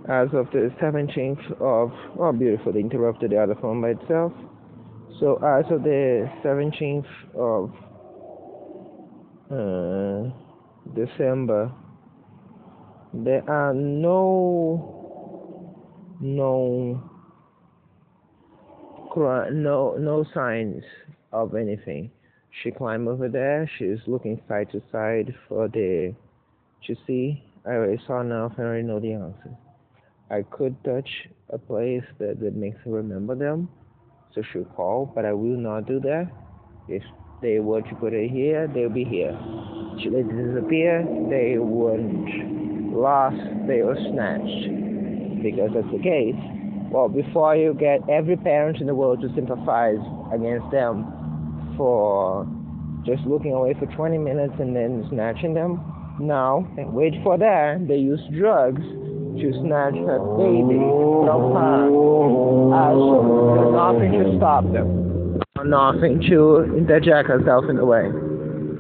as of the 17th of, oh, beautiful, they interrupted the other phone by itself. So as of the 17th of December, there are no no signs of anything. She climbed over there. She's looking side to side for the to see. I already saw enough. I already know the answer. I could touch a place that makes her remember them, so she'll call, but I will not do that. If they were to put her here, they'll be here. Should they disappear, they weren't lost, they were snatched. Because that's the case. Well, before you get every parent in the world to sympathize against them for just looking away for 20 minutes and then snatching them, now, and wait for that, they use drugs to snatch her baby from her. There's nothing to stop them, nothing to interject herself in the way.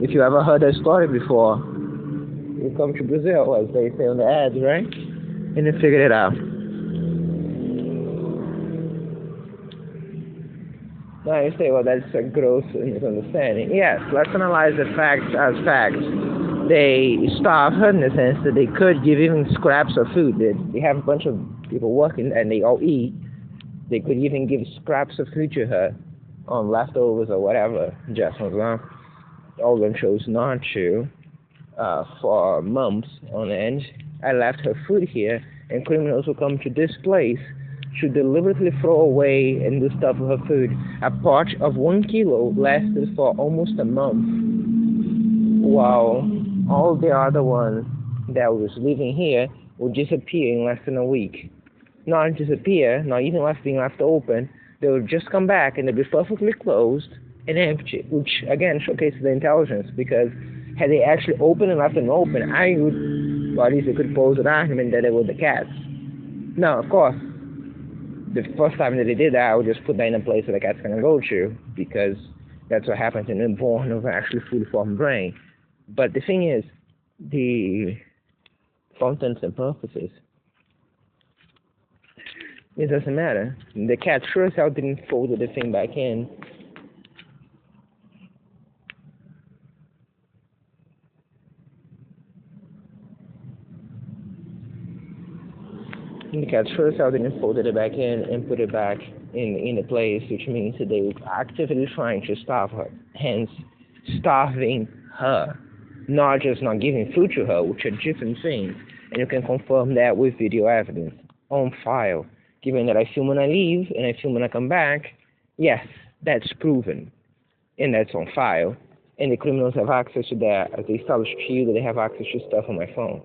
If you ever heard that story before, you come to Brazil, as they say on the ads, right? And you figure it out. Now you say, well, that's a gross misunderstanding. Yes, let's analyze the facts as facts. They starve her in the sense that they could give even scraps of food. They have a bunch of people working and they all eat. They could even give scraps of food to her on leftovers or whatever. Just all of them chose not to for months on end. I left her food here, and criminals will come to this place to deliberately throw away and do stuff with her food. A pot of 1 kilo lasted for almost a month, while all the other one that was living here would disappear in less than a week. Not disappear, not even being left open. They would just come back and they'd be perfectly closed and empty, which again showcases the intelligence, because had they actually opened and left them open, I would, well, at least they could pose an argument that they were the cats. Now, of course, the first time that they did that, I would just put that in a place where the cat's gonna go to, because that's what happens in a newborn of actually fully formed brain. But the thing is, for intents and purposes, it doesn't matter. The cat sure as hell didn't fold the thing back in. The cat sure as hell didn't fold it back in and put it back in the place, which means that they were actively trying to starve her, hence starving her, not just not giving food to her, which are different things. And you can confirm that with video evidence on file. Given that I film when I leave and I film when I come back, yes, that's proven, and that's on file. And the criminals have access to that, as they established to you that they have access to stuff on my phone.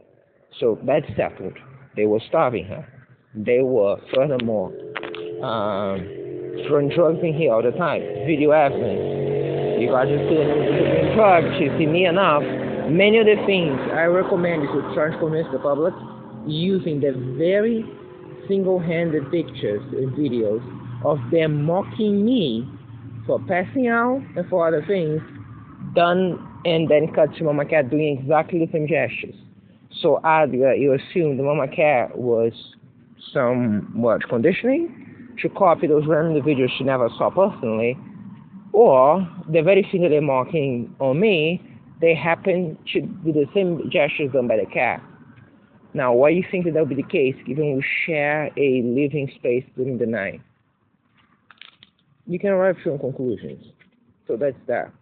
So that's settled. They were starving her. They were, furthermore, throwing drugs in here all the time. Video evidence. You got to see the drugs. You see me enough. Many of the things I recommend is to try to convince the public using the very single-handed pictures and videos of them mocking me for passing out and for other things done, and then cut to Mama Cat doing exactly the same gestures. So either you assume the Mama Cat was somewhat conditioning to copy those random videos she never saw personally, or the very thing that they're mocking on me, they happen to do the same gestures done by the cat. Now, why do you think that would be the case, given we share a living space during the night? You can arrive to some conclusions. So that's that.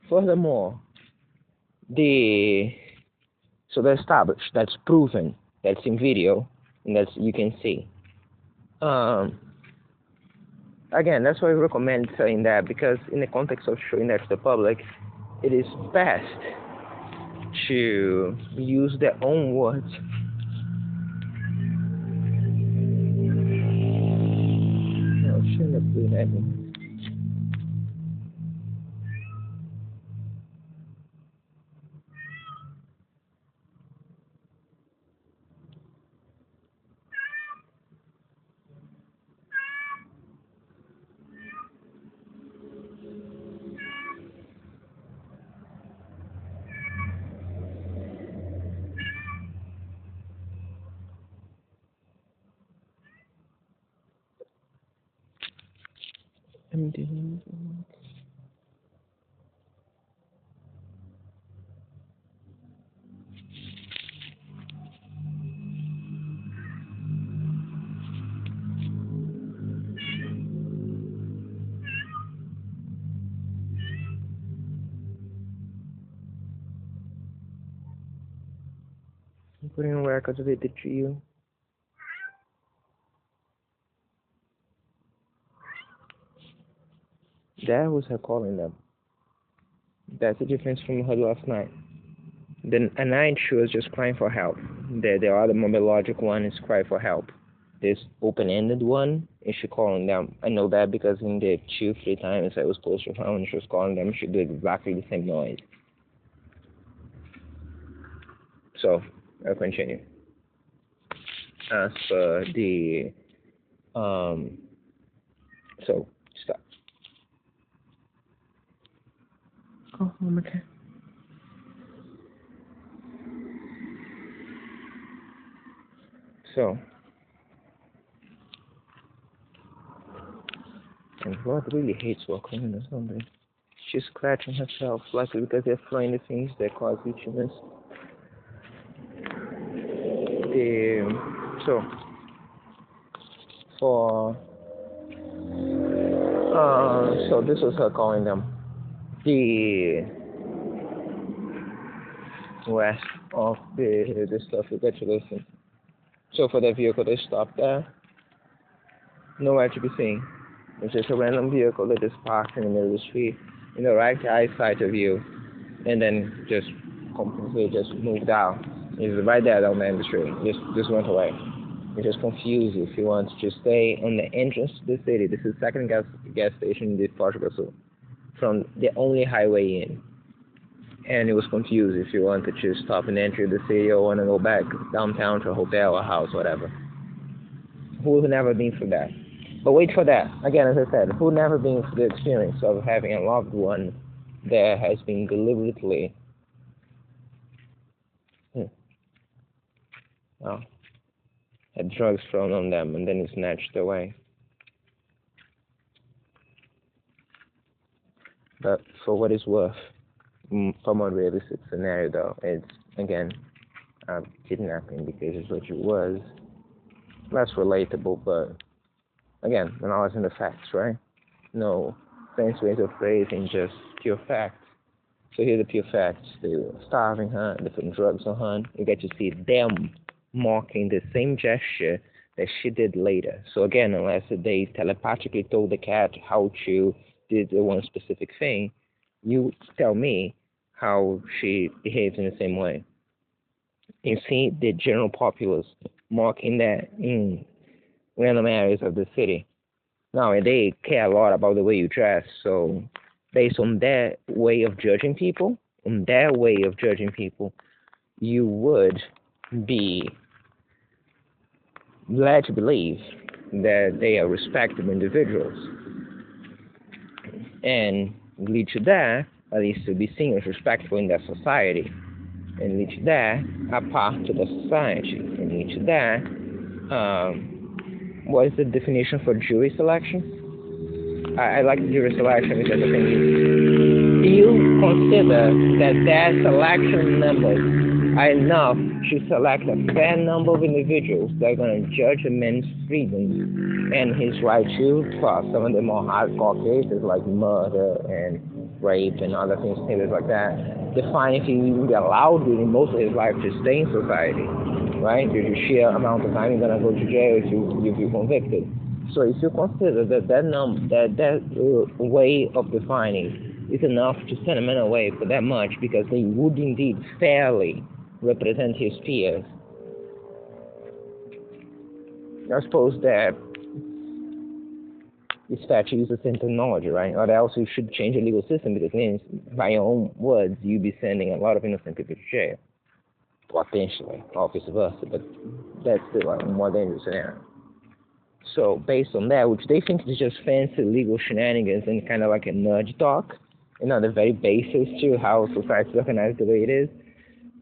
Furthermore, so that's established, that's proven, that's in video, and that's you can see. Again, that's why I recommend saying that, because in the context of showing that to the public, it is best to use their own words. No, shouldn't have been that. Putting records related to you. That was her calling them. That's the difference from her last night. Then at night she was just crying for help. The other more logic one is cry for help. This open-ended one is she calling them. I know that because in the 2-3 times I was close to her when she was calling them, she did exactly the same noise. So I'll continue. As for the so stop. Oh, okay. So, and Rod really hates walking or something. She's scratching herself, likely because they're flying the things that cause itchiness. So, for, so this was her calling them. The west of the stuff you get to listen. So for the vehicle, they stopped there. Nowhere to be seen. It's just a random vehicle that just parked in the middle of the street, in the right eyesight of you, and then just completely just moved out. It's right there down the street. Just went away. It just confused you if you want to stay on the entrance to the city. This is the second gas station in the Portugal, so from the only highway in. And it was confused if you wanted to stop and enter the city or want to go back downtown to a hotel or house, whatever. Who's never been through that? But wait for that. Again, as I said, who never been through the experience of having a loved one that has been deliberately had drugs thrown on them and then snatched away? But for what it's worth, from a realistic scenario though, it's again kidnapping because it's what it was. Less relatable, but again, analyzing the facts, right? No fancy ways of phrasing, just pure facts. So here are the pure facts. They were starving her, they putting drugs on her. You get to see them mocking the same gesture that she did later. So again, unless they telepathically told the cat how to do the one specific thing, you tell me how she behaves in the same way. You see the general populace mocking that in random areas of the city. Now, they care a lot about the way you dress, so based on their way of judging people, you would be led to believe that they are respectable individuals. And lead to that, at least to be seen as respectful in their society. And lead to that, a part of the society. And lead to that, what is the definition for jury selection? I like jury selection because I think you consider that their selection numbers are enough to select a fair number of individuals that are going to judge a man's freedom and his right to for some of the more hardcore cases like murder and rape and other things like that. Define if he will even be allowed in most of his life to stay in society, right? Due to sheer amount of time you're going to go to jail if you're convicted. So if you consider that way of defining is enough to send a man away for that much because they would indeed fairly represent his peers, I suppose that it's fair to use the same technology, right? Or else you should change the legal system because then, by your own words, you'd be sending a lot of innocent people to jail. Potentially, or vice versa, but that's still a more dangerous scenario. So based on that, which they think is just fancy legal shenanigans and kind of like a nudge talk, the very basis to how society is organized the way it is.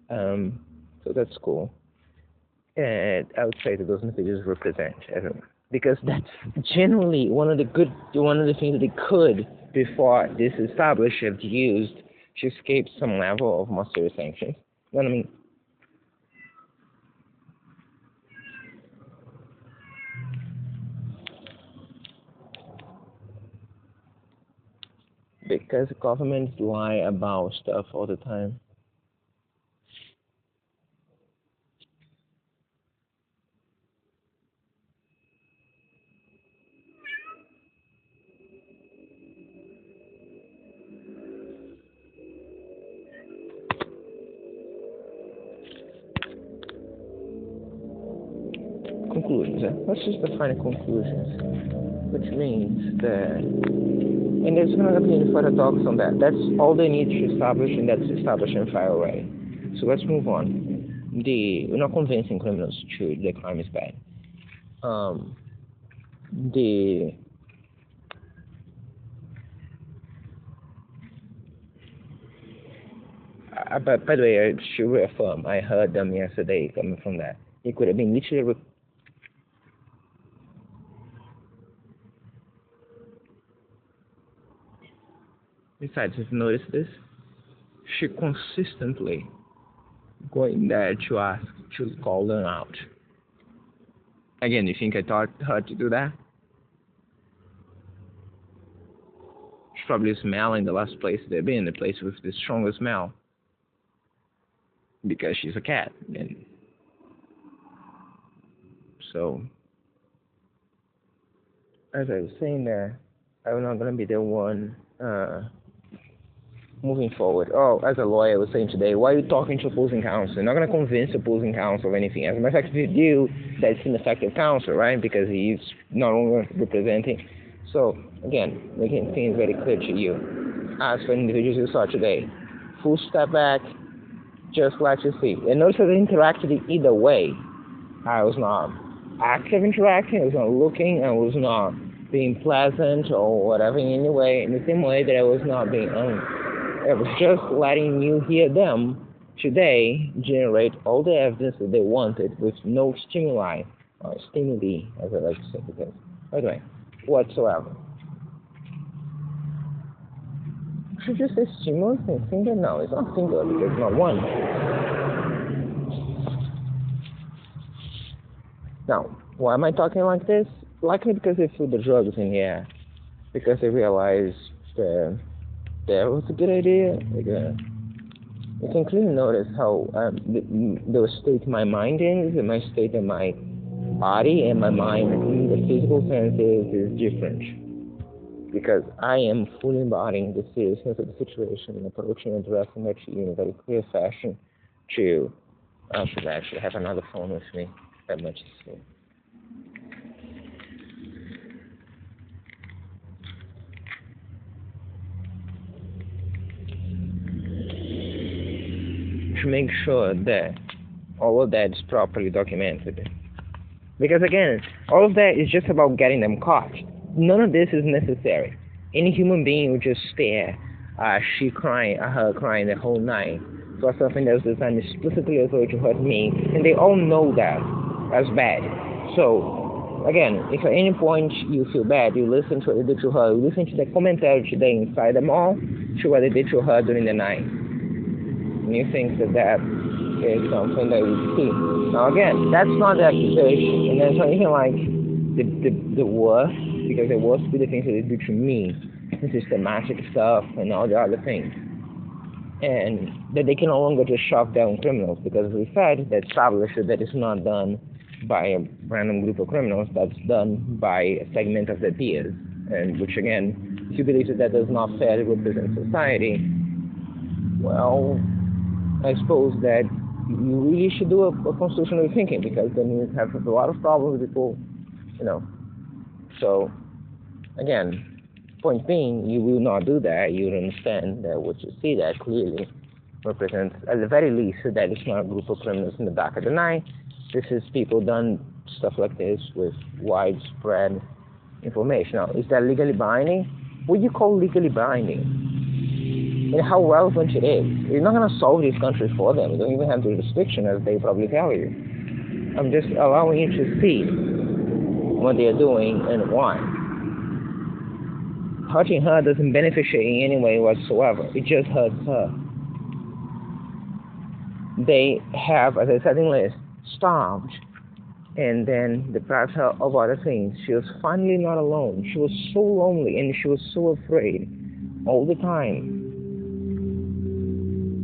So that's cool. And I would say that those messages represent everyone. because that's generally one of the things that they could, before this established, have used to escape some level of more serious sanctions. You know what I mean? Because governments lie about stuff all the time. Conclusions. Let's just define conclusions, which means that, and there's going to be any further talks on that. That's all they need to establish, and that's established and file already. So let's move on. We're not convincing criminals to the crime is bad. The but by the way, I should reaffirm. I heard them yesterday coming from that. It could have been literally. Besides, if you notice this, she consistently going there to ask to call them out. Again, you think I taught her to do that? She's probably smelling the last place they've been, the place with the strongest smell, because she's a cat. And so, as I was saying there, I'm not going to be the one moving forward. Oh, as a lawyer, I was saying today, why are you talking to opposing counsel? You're not going to convince opposing counsel of anything. As a matter of fact, if you do, that's ineffective counsel, right? Because he's no longer representing. So, again, making things very clear to you. As for individuals you saw today, full step back, just let you see. And notice that I interacted either way. I was not active interacting, I was not looking, I was not being pleasant or whatever in any way, in the same way that I was not being I was just letting you hear them today generate all the evidence that they wanted with no stimuli, or stimuli, as I like to say, because, by the way, whatsoever. Should you say stimulus and singular? No, it's not singular because it's not one. Now, why am I talking like this? Likely because they threw the drugs in the air. Because they realized that was a good idea. You can clearly notice how the state my mind is, and my state of my body and my mind in the physical senses is different. Because I am fully embodying the seriousness of the situation and approaching and addressing it in a very clear fashion to, I should actually have another phone with me, that much is clear. To make sure that all of that is properly documented. Because again, all of that is just about getting them caught. None of this is necessary. Any human being would just stare at her crying the whole night for something that was designed explicitly as though to hurt me, and they all know that as bad. So, again, if at any point you feel bad, you listen to what they did to her, you listen to the commentary today inside them all, to what they did to her during the night. And you think that is something that we see. Now again, that's not the accusation, and that's not even like the worst, because the worst would be the things that they do to me, the systematic stuff and all the other things. And that they can no longer just shove down criminals, because as we said, that established that it's not done by a random group of criminals, that's done by a segment of their peers. And which again, if you believe that does not fairly represent society, well, I suppose that you really should do a constitutional thinking, because then you have a lot of problems with people, So, again, point being, you will not do that. You will understand that what you see that clearly represents, at the very least, that it's not a group of criminals in the back of the night. This is people done stuff like this with widespread information. Now, is that legally binding? What do you call legally binding? And how relevant it is. You're not going to solve these countries for them. You don't even have the jurisdiction, as they probably tell you. I'm just allowing you to see what they are doing and why. Hurting her doesn't benefit her in any way whatsoever. It just hurts her. They have, as I said in list, starved, and then deprived her of other things. She was finally not alone. She was so lonely and she was so afraid all the time.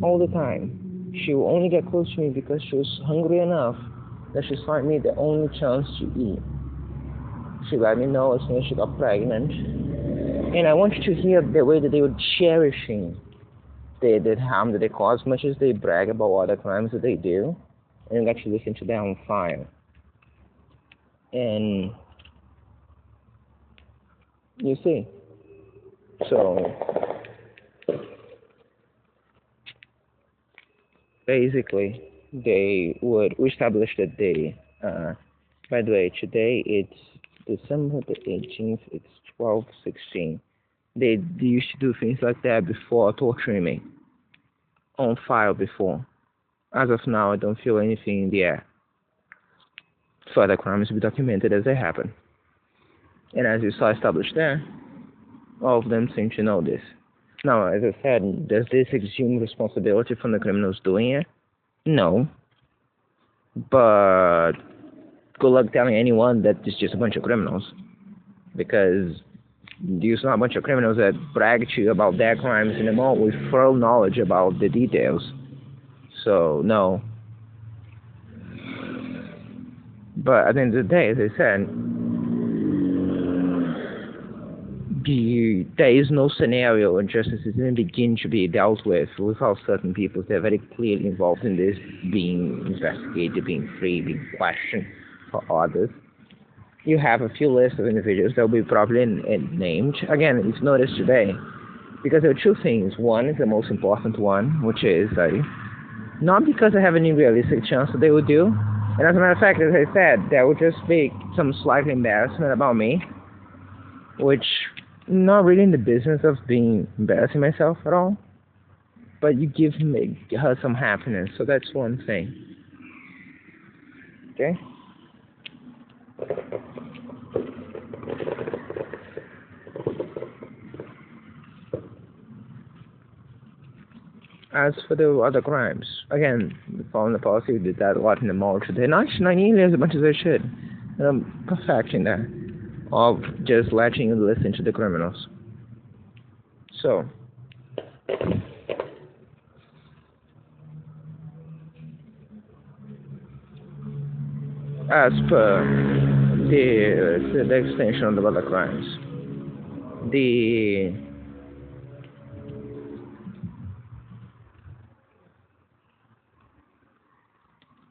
All the time. She will only get close to me because she was hungry enough that she saw me the only chance to eat. She let me know as soon as she got pregnant. And I want you to hear the way that they were cherishing the harm that they cause, as much as they brag about other crimes that they do. And you actually listen to them on fire. And you see. So basically, they would establish that they, by the way, today it's December the 18th, it's 12:16. They used to do things like that before, torturing me on file before. As of now, I don't feel anything in the air. Further crimes will be documented as they happen. And as you saw established there, all of them seem to know this. Now, as I said, does this exhume responsibility from the criminals doing it? No. But good luck telling anyone that it's just a bunch of criminals. Because you saw a bunch of criminals that brag to you about their crimes in a moment with full knowledge about the details. So, no. But at the end of the day, as I said, there is no scenario where justice is even begin to be dealt with without certain people that are very clearly involved in this being investigated, being free, being questioned for others. You have a few lists of individuals that will be properly named. Again, it's noticed today because there are two things. One is the most important one, which is not because I have any realistic chance that they would do. And as a matter of fact, as I said, there would just be some slight embarrassment about me, which not really in the business of being embarrassing myself at all. But you give her some happiness, so that's one thing. Okay? As for the other crimes, again, following the policy, we did that a lot in the mall today. Not nearly as much as I should. And I'm perfecting that, of just letting you listen to the criminals. So, as per the extension of the other crimes,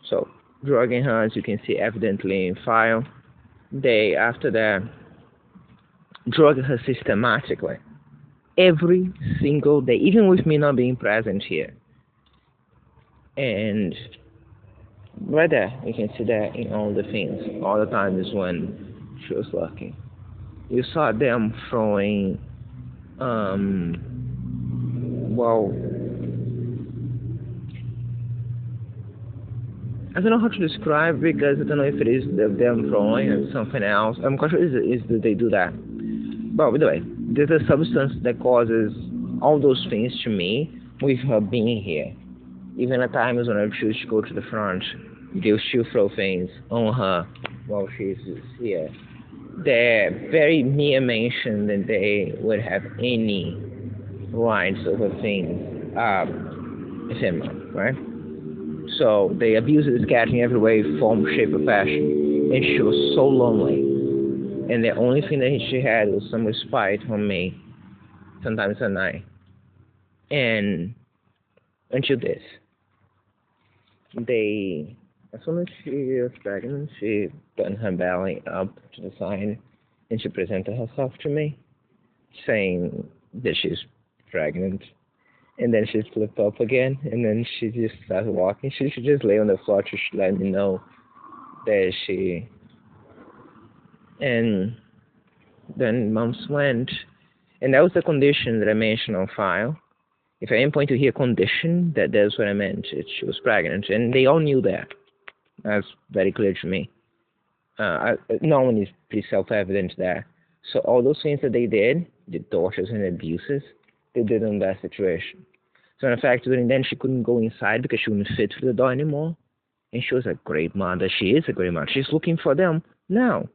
so drugging her, as you can see evidently in file, they after that drug her systematically every single day, even with me not being present here. And right there, you can see that in all the things. All the times when she was working. You saw them throwing, well, I don't know how to describe because I don't know if it is them throwing or something else. I'm quite sure is that they do that. But by the way, there's a substance that causes all those things to me with her being here. Even at times when I choose to go to the front, they'll still throw things on her while she's here. They're very mere mention that they would have any rights over things ephemeral, right? So they abuse this cat in every way, form, shape, or fashion. And she was so lonely. And the only thing that she had was some respite from me, sometimes at night. And until this. As soon as she was pregnant, she turned her belly up to the side and she presented herself to me, saying that she's pregnant. And then she flipped up again, and then she just started walking. She just lay on the floor to let me know that she... And then months went, and that was the condition that I mentioned on file. If at any point you hear condition, that's what I meant. She was pregnant, and they all knew that. That's very clear to me. No one is pretty self-evident there. So all those things that they did, the tortures and abuses, they did in that situation. So in fact, during then she couldn't go inside because she wouldn't fit through the door anymore. And she was a great mother. She is a great mother. She's looking for them now.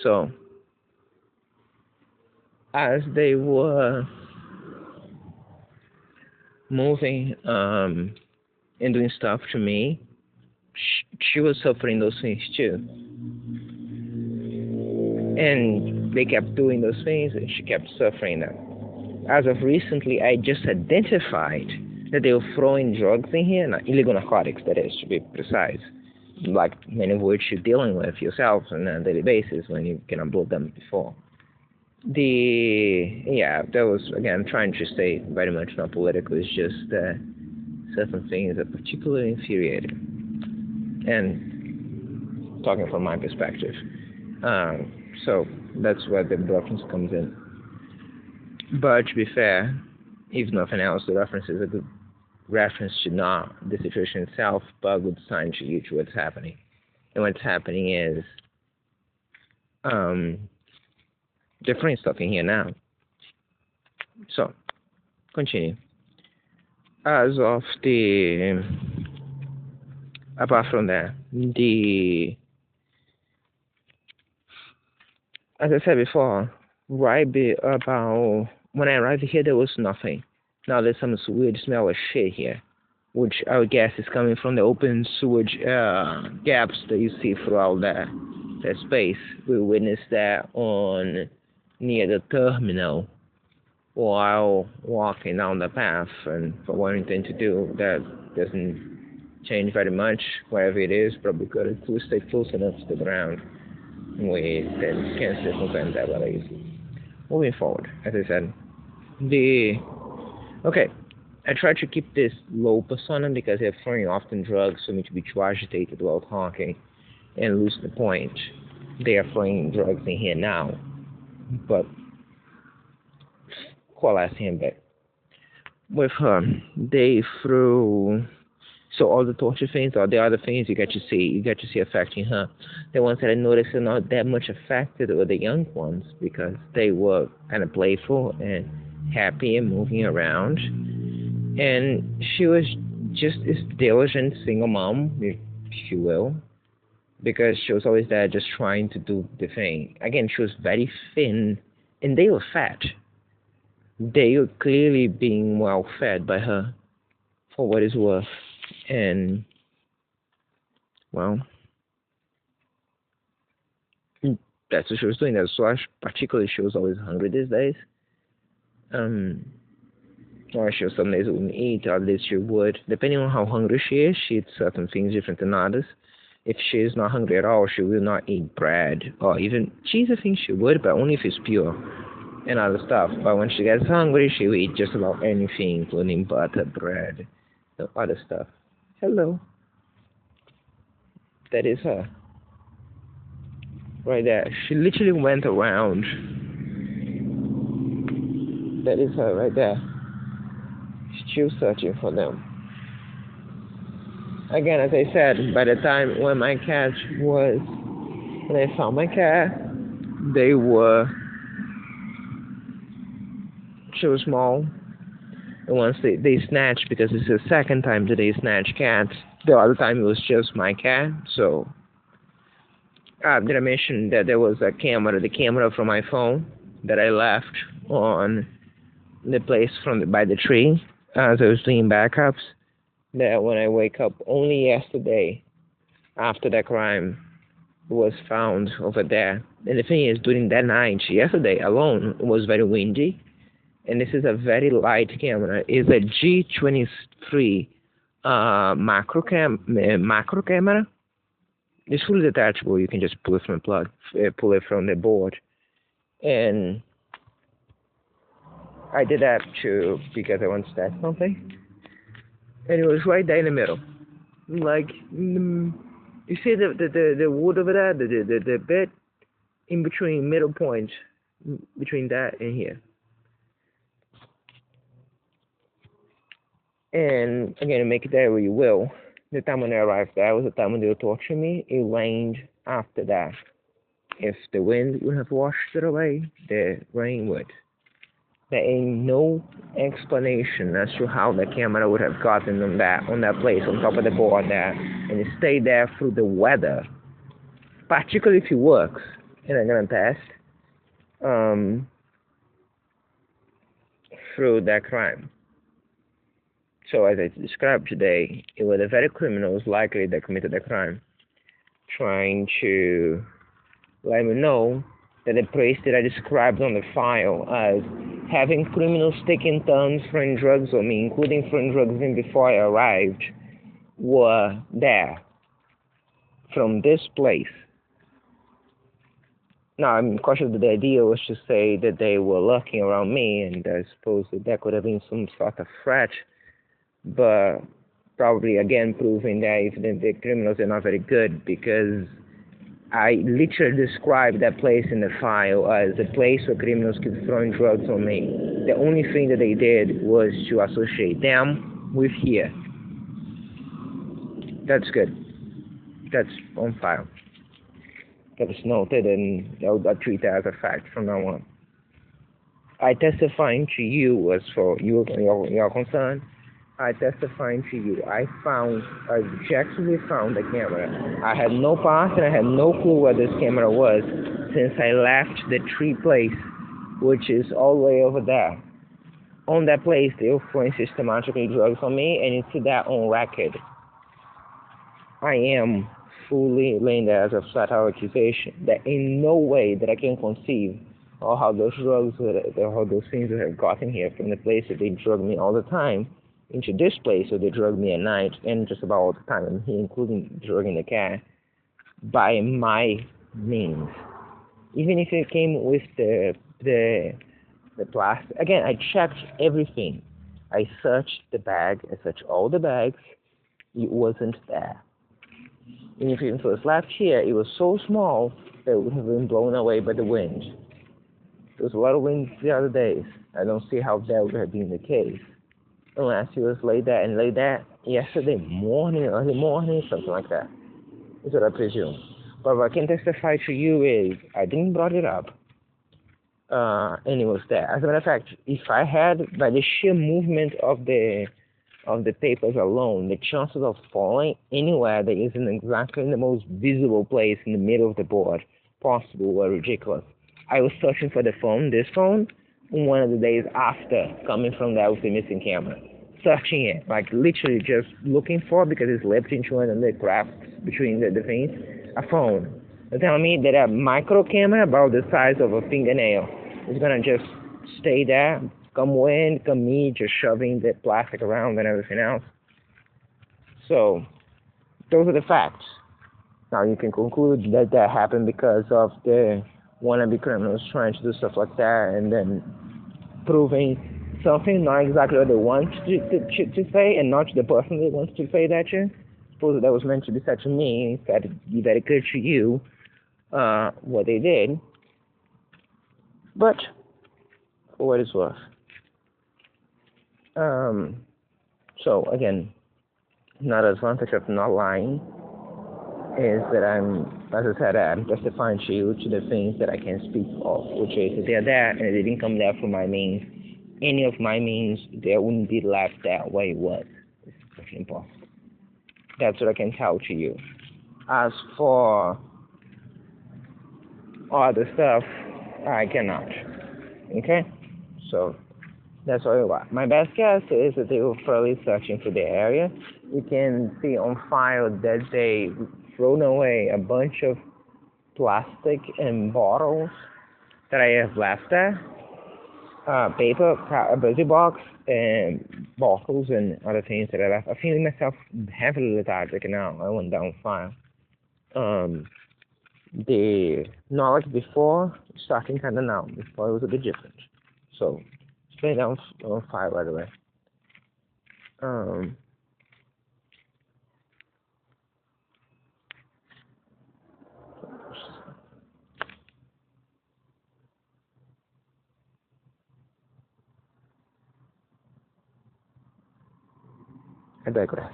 So as they were moving and doing stuff to me, she was suffering those things too. And they kept doing those things, and she kept suffering them. As of recently, I just identified that they were throwing drugs in here, illegal narcotics, that is, to be precise, like many of which you're dealing with yourself on a daily basis when you cannot blow them before. That was, again, trying to stay very much not political. It's just certain things are particularly infuriating. And talking from my perspective. So that's where the reference comes in. But to be fair, if nothing else, the reference is a good reference to not the situation itself, but a good sign to you to what's happening. And what's happening is different stuff in here now. So, continue. As of apart from that, as I said before, about when I arrived here, there was nothing. Now there's some weird smell of shit here, which I would guess is coming from the open sewage gaps that you see throughout that space. We witnessed that near the terminal while walking down the path, and for what we intend to do, that doesn't change very much. Wherever it is, probably good to stay close enough to the ground. We then can circumvent that rather easily. Moving forward, as I said, I try to keep this low persona because they're throwing often drugs for me to be too agitated while talking and lose the point. They are throwing drugs in here now, but coalescing a bit. With her, they threw. So all the torture things, all the other things you get to see affecting her. The ones that I noticed are not that much affected were the young ones because they were kind of playful and happy and moving around. And she was just this diligent single mom, if you will, because she was always there just trying to do the thing. Again, she was very thin, and they were fat. They were clearly being well fed by her, for what it's worth. And, well, that's what she was doing. That's why, particularly, she was always hungry these days. Or she was some days wouldn't eat, or at least she would. Depending on how hungry she is, she eats certain things different than others. If she is not hungry at all, she will not eat bread, or even cheese. I think she would, but only if it's pure and other stuff. But when she gets hungry, she will eat just about anything, including butter, bread, and other stuff. Hello. That is her. Right there. She literally went around. That is her right there. She's still searching for them. Again, as I said, by the time when I found my cat, she was small. And once they snatched, because it's the second time that they snatched cats, the other time it was just my cat. So, did I mention that there was the camera from my phone that I left on the place by the tree as I was doing backups? That when I wake up, only yesterday, after that crime was found over there. And the thing is, during that night, yesterday alone, it was very windy. And this is a very light camera. It's a G23 macro camera. It's fully detachable. You can just pull it from the plug, pull it from the board. And I did that too because I wanted to test something. And it was right there in the middle. Like, you see the wood over there, the bit in between, middle point, between that and here. And again, make it there where you will. The time when I arrived there was the time when they were torturing me. It rained after that. If the wind would have washed it away, the rain would. There ain't no explanation as to how the camera would have gotten on that place on top of the board there, and it stayed there through the weather. Particularly if it works in a grand test, through that crime. So as I described today, it were the very criminals likely that committed the crime, trying to let me know that the place that I described on the file as having criminals taking turns throwing drugs on me, including throwing drugs in before I arrived, were there from this place. Now, I'm cautious that the idea was to say that they were lurking around me, and I suppose that could have been some sort of threat, but probably again proving that if the criminals are not very good, because I literally described that place in the file as a place where criminals keep throwing drugs on me. The only thing that they did was to associate them with here. That's good. That's on file. That is noted, and I'll treat that as a fact from now on. I testifying to you as for your concern. I testifying to you. I objectively found the camera. I had no past and I had no clue where this camera was since I left the tree place, which is all the way over there. On that place, they were throwing systematically drugs on me, and it's that on record. I am fully laying there as a flat-out accusation. There ain't no way that I can conceive of how those drugs, how those things would have gotten here from the place that they drug me all the time into this place where they drug me at night and just about all the time, including drugging the car, by my means. Even if it came with the plastic. Again, I checked everything. I searched the bag. I searched all the bags. It wasn't there. And if it was left here, it was so small that it would have been blown away by the wind. There was a lot of wind the other days. I don't see how that would have been the case. Unless it was laid there yesterday morning, early morning, something like that. Is what I presume. But what I can testify to you is I didn't brought it up. And it was there. As a matter of fact, if I had, by the sheer movement of the papers alone, the chances of falling anywhere that isn't exactly in the most visible place in the middle of the board possible were ridiculous. I was searching for this phone, one of the days after coming from there with the missing camera. Searching it, like literally just looking for, because it's slipped into one of the cracks between the things, a phone. They're telling me that a micro camera about the size of a fingernail is gonna just stay there, come wind, come me, just shoving the plastic around and everything else. So, those are the facts. Now you can conclude that that happened because of the wannabe criminals trying to do stuff like that and then proving something, not exactly what they want to say, and not the person that wants to say that to. Suppose that was meant to be said to me, instead to be very clear to you what they did. But for what it's worth. So again, another advantage of not lying is that as I said, I'm testifying to you to the things that I can speak of, which is that they're there and they didn't come there for my means. Any of my means, there wouldn't be left there where it was. It's impossible. That's what I can tell to you. As for other stuff, I cannot. Okay? So, that's all you are. My best guess is that they were thoroughly searching for the area. You can see on file that they thrown away a bunch of plastic and bottles that I have left there. Paper, a busy box, and bottles and other things that I left. I'm feeling myself heavily lethargic now. I went down file. The not like before, starting kind of now. Before it was a bit different. So, straight down on file right away. I digress.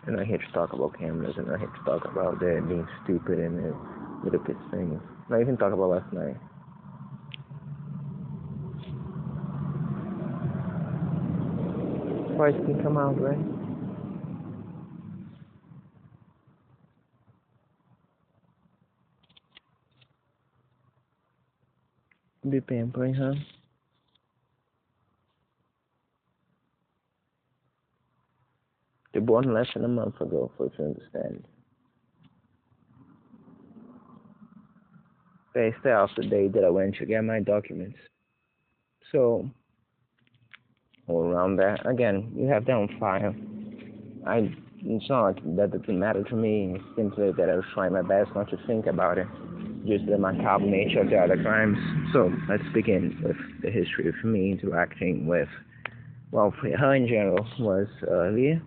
I'm not here to talk about cameras. I'm not here to talk about that being stupid and little kids things. Not even talk about last night. Voice can come out, right? Be pampering, huh? They born less than a month ago, for you to understand. They stay off the day that I went to get my documents. So, all around that, again, you have that on file. It's not like that doesn't matter to me. It's simply that I was trying my best not to think about it. Just the macabre nature of the other crimes. So, let's begin with the history of me interacting with, well, her in general was Leah.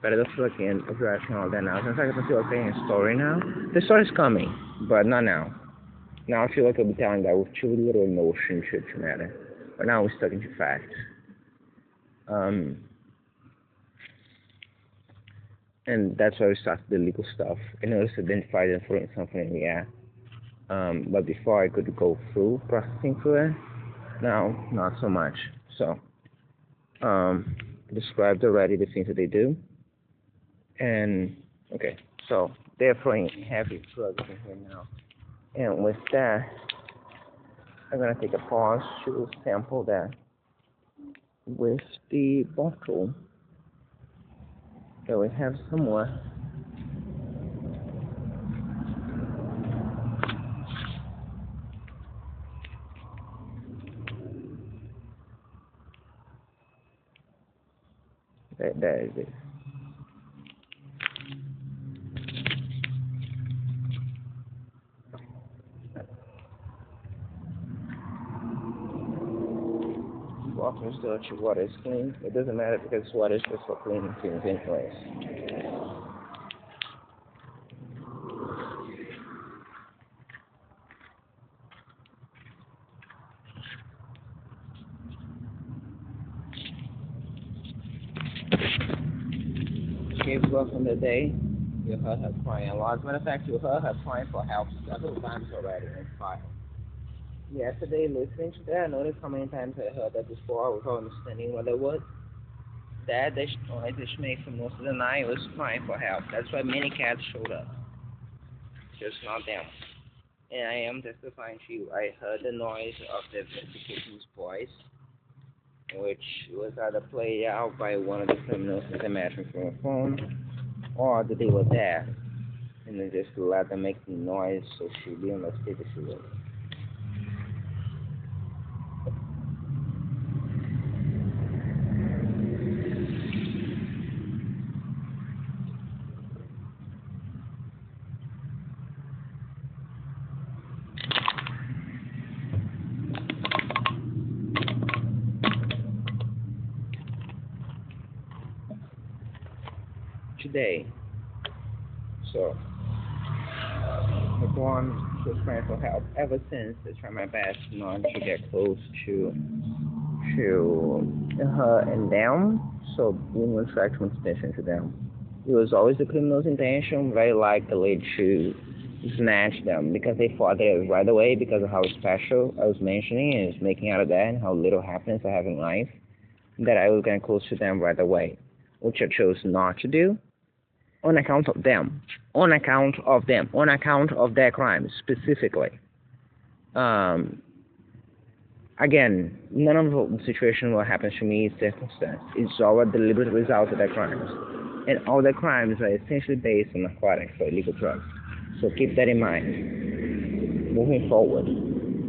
But I don't feel like addressing all that now. In fact, I feel like telling a story now. The story's coming, but not now. Now I feel like I'll be telling that with too little emotion to matter. But now we're stuck into facts. And that's why we started the legal stuff. I noticed identified and throwing something in the air. But before I could go through processing through it, now not so much. So, described already the things that they do. And okay, so they're throwing heavy drugs in here now. And with that, I'm gonna take a pause to sample that with the bottle that we have somewhere. That is it. Water is dirty, water is clean. It doesn't matter because water is just for cleaning things anyways. Gave birth on the day. You heard her crying a lot. As a matter of fact, you heard her crying for help several times already in file. Yesterday, listening to that, I noticed how many times I heard that before without understanding what it was. That noise that she made for most of the night was crying for help. That's why many cats showed up. Just not them. And I am testifying to you. I heard the noise of the investigator's voice, which was either played out by one of the criminals, as I imagine, from a phone, or that they were there. And they just let them make the noise so she'd be on the state that she was. Today. So, McGuan was praying for help ever since. I tried my best not to get close to her and them, so we won't attract much attention to them. It was always the criminal's intention, very likely to snatch them because they fought there right away because of how special I was mentioning and is making out of that and how little happiness I have in life, that I was getting close to them right away, which I chose not to do. On account of them, on account of their crimes specifically. Again, none of the situation what happens to me is circumstance. It's all a deliberate result of their crimes, and all their crimes are essentially based on narcotics or illegal drugs. So keep that in mind moving forward.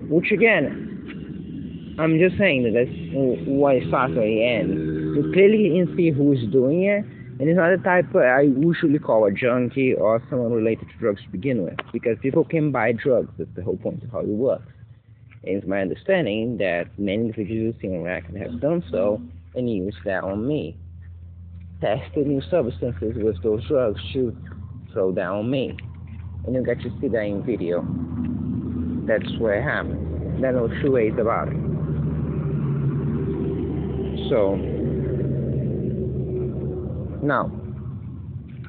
Which again, I'm just saying that that's why it starts at the end. You clearly can see who is doing it. And it's not the type I usually call a junkie or someone related to drugs to begin with, because people can buy drugs. That's the whole point of how it works. And it's my understanding that many individuals in Iraq have done so and used that on me. Tested new substances with those drugs to throw that on me. And you get to see that in video. That's where it happened. There are no two ways about it. So, now,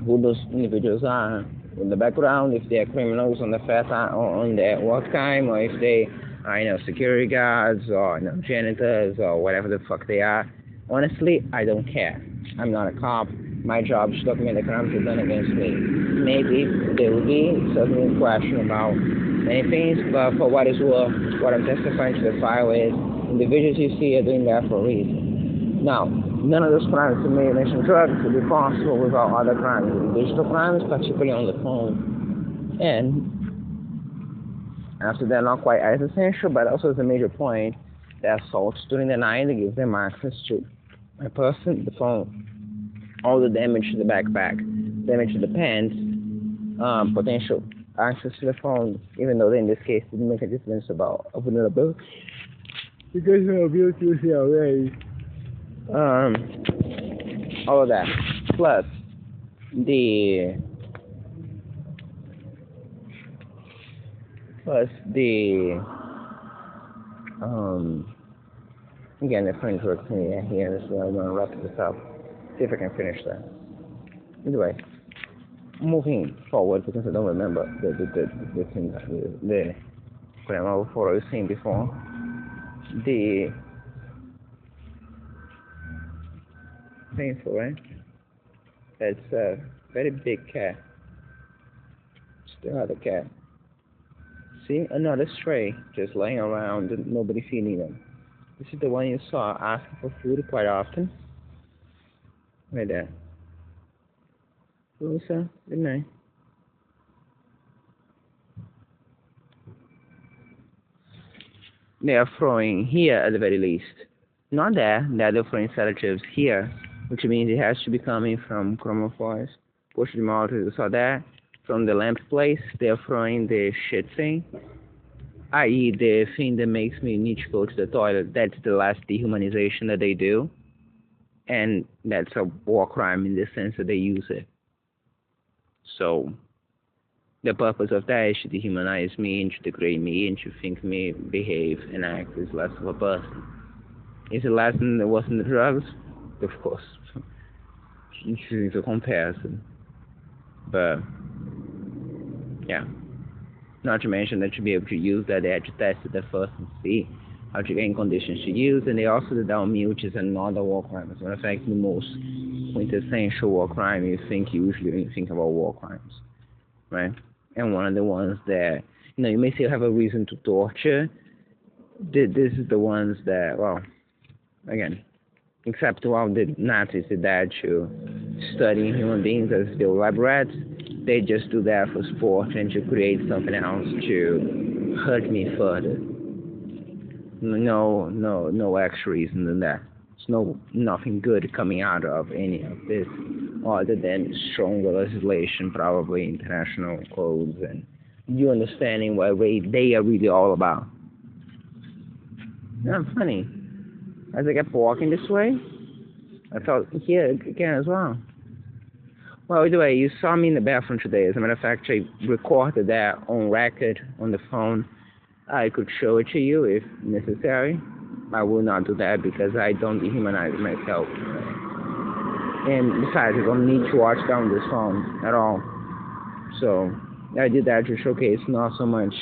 who those individuals are, in the background, if they are criminals on the first on their work time, or if they are, security guards or janitors or whatever the fuck they are. Honestly, I don't care. I'm not a cop. My job is to document the crimes done against me. Maybe there will be certainly a question about many things, but for what it's worth, what I'm testifying to the file is individuals you see are doing that for a reason. Now, none of those crimes you may mention drugs would be possible without other crimes, digital crimes, particularly on the phone. And after that, not quite as essential, but also as a major point, the assaults during the night that gives them access to my person, the phone, all the damage to the backpack, damage to the pants, potential access to the phone, even though in this case it didn't make a difference about vulnerability. Because vulnerability was there already. All of that. Plus the again, the friends work here, so I'm gonna wrap this up. See if I can finish that. Anyway, moving forward because I don't remember the thing that the grammar before I was saying before. The painful, right? That's a very big cat. Still had a cat. See, another stray just laying around and nobody feeding them. This is the one you saw asking for food quite often. Right there. Lusa, good night. They are throwing here at the very least. Not there, they're throwing sedatives here, which means it has to be coming from chromophores. Push them out to the there. From the lamp place, they're throwing the shit thing, i.e. the thing that makes me need to go to the toilet. That's the last dehumanization that they do. And that's a war crime in the sense that they use it. So the purpose of that is to dehumanize me and to degrade me and to think me, behave, and act as less of a person. Is it less than it was in the drugs? Of course. It's a comparison. But, yeah. Not to mention that to be able to use that, they had to test it at first and see how to get in conditions to use, and they also did that on me, which is another war crime. As a matter of fact, the most quintessential war crime you think usually when you think about war crimes, right? And one of the ones that, you may still have a reason to torture. This is the ones that, well, again, except while the Nazis did that to studying human beings as if they were lab rats, they just do that for sport and to create something else to hurt me further. No extra reason than that. There's nothing good coming out of any of this other than stronger legislation, probably international codes, and you understanding what they are really all about. Not funny. As I kept walking this way, I thought here again as well. Well, either way, you saw me in the bathroom today. As a matter of fact, I recorded that on record on the phone. I could show it to you if necessary. I will not do that because I don't dehumanize myself. And besides, I don't need to watch down this phone at all. So I did that to showcase not so much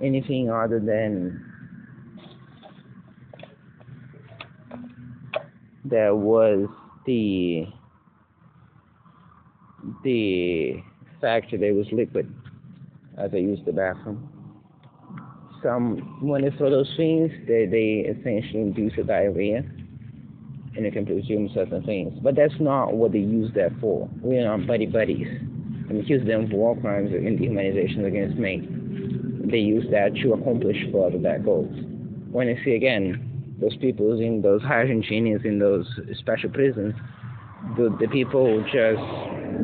anything other than there was the fact that it was liquid as I used the bathroom. When they throw those things, they essentially induce a diarrhea, and you can presume certain things. But that's not what they use that for. We are not buddies. And accuse them for war crimes and dehumanizations against me. They use that to accomplish further that goals. When you see again those people in those Argentinians in those special prisons, the people just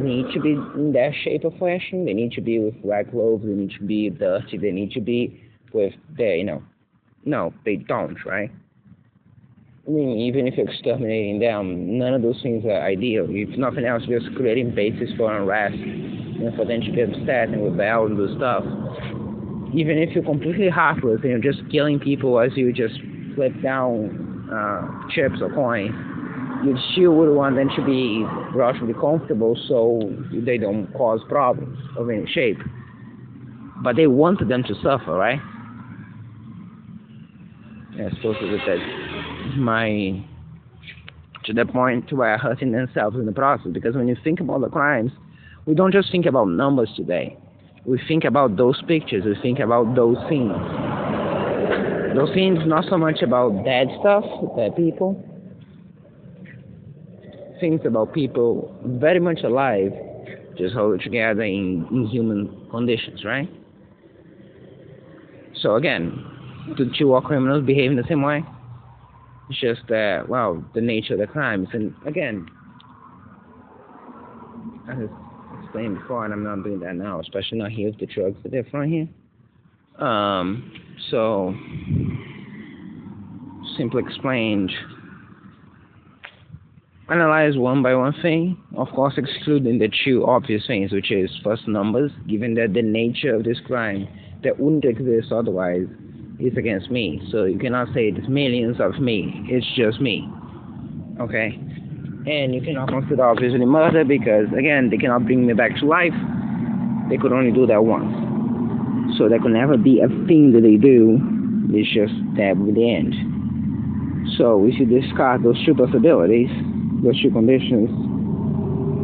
need to be in that shape or fashion. They need to be with rag clothes. They need to be dirty. They need to be with their, no, they don't, right? I mean, even if you're exterminating them, none of those things are ideal. If nothing else, just creating basis for unrest, for them to get upset and rebel and do stuff. Even if you're completely heartless and you're just killing people as you just flip down chips or coins, you still would want them to be relatively comfortable so they don't cause problems of any shape. But they wanted them to suffer, right? I suppose that's my to the point where hurting themselves in the process. Because when you think about the crimes, we don't just think about numbers today. We think about those pictures. We think about those scenes. Those scenes not so much about dead stuff, dead people. Things about people very much alive, just hold together in human conditions, right? So again, do two war criminals behave in the same way? It's just that, well, the nature of the crimes. And again, as I explained before, and I'm not doing that now, especially not here with the drugs that they're from here. So, simply explained, analyze one by one thing, of course excluding the two obvious things, which is first numbers, given that the nature of this crime that wouldn't exist otherwise is against me. So you cannot say it's millions of me, it's just me. Okay? And you cannot consider obviously murder because, again, they cannot bring me back to life. They could only do that once. So there could never be a thing that they do. It's just that with the end. So if you discard those two possibilities, those two conditions,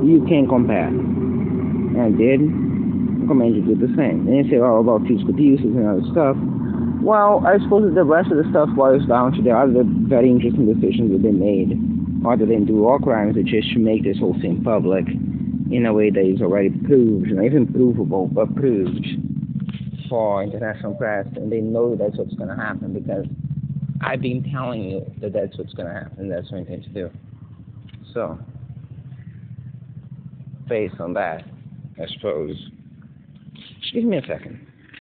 you can compare. And I did. I recommend you do the same. And you say, oh, about physical abuses and other stuff. Well, I suppose that the rest of the stuff boils down to the other very interesting decisions that they made, other than do war crimes, which is to make this whole thing public in a way that is already proved, not even provable, but proved for international press, and they know that's what's going to happen because I've been telling you that that's what's going to happen. That's what I intend to do. So, based on that, I suppose. Just give me a second.